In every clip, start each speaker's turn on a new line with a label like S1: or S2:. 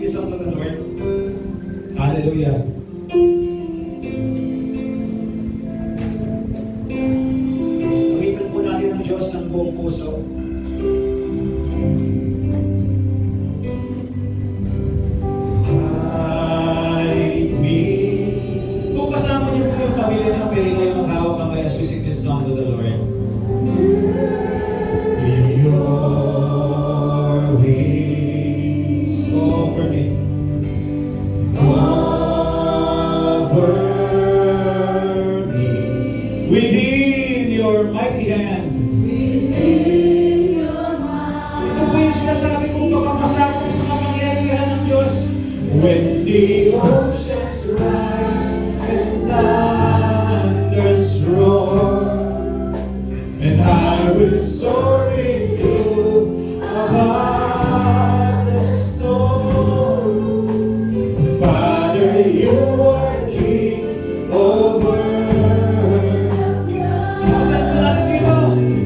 S1: Praise the Lord. Hallelujah. Awitan po natin ang Diyos ng buong puso. Hide me. Kung kasama niyo po yung pamilya niyo, pwede kayo maghawak kamay as we sing this song to the Lord. Your wings over me. Cover me within your mighty hand. Ito po yung sinasabi kong pagpapasakop sa kapangyarihan ng Diyos. When the oceans rise and thunders roar, and I will soar with you above the storm. Father, you are King over the earth.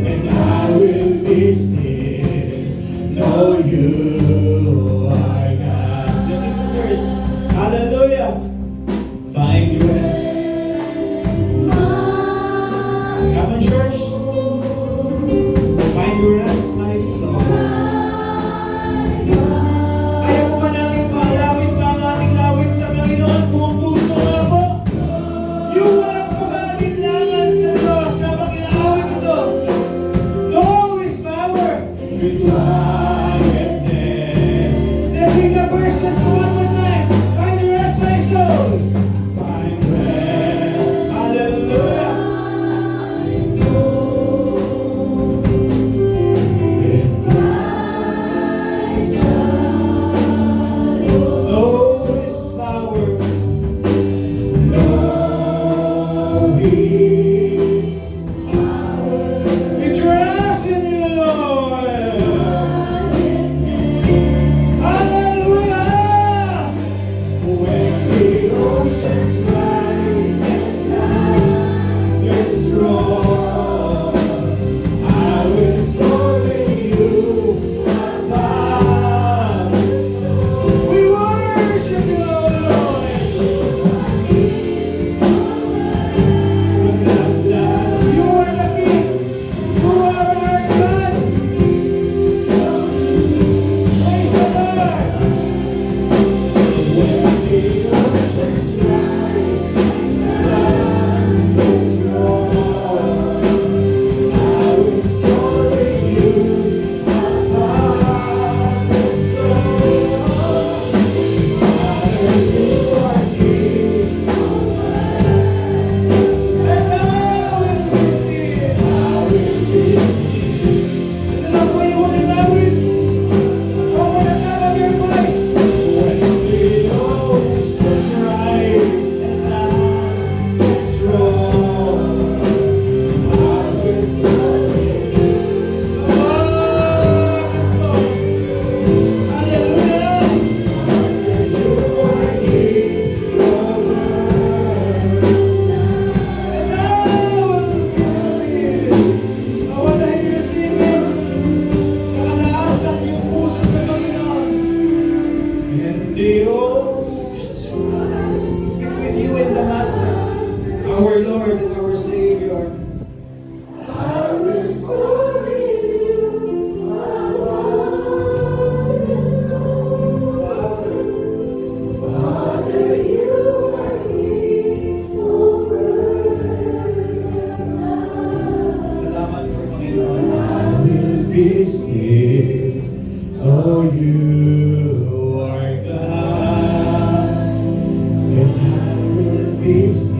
S1: And I will be still, know you are God. Just in the verse. Hallelujah. Find rest. Come on, church. Find your rest, my soul. Kaya mo ba natin malawit pa ang ating lawit sa Panginoon? Buong puso nga po. Yung walang pag-alinlangan sa Diyos sa pag-inawit ito. Know His power with quietness. Let's sing the verse just one more time. Find your rest, my soul. Find rest. Hallelujah. The oceans rise between you and the Master, our Lord and our Savior. I will soar with you above the storm. Father, you are King over the earth. Salamat po, Panginoon. I will be still, oh you. Peace.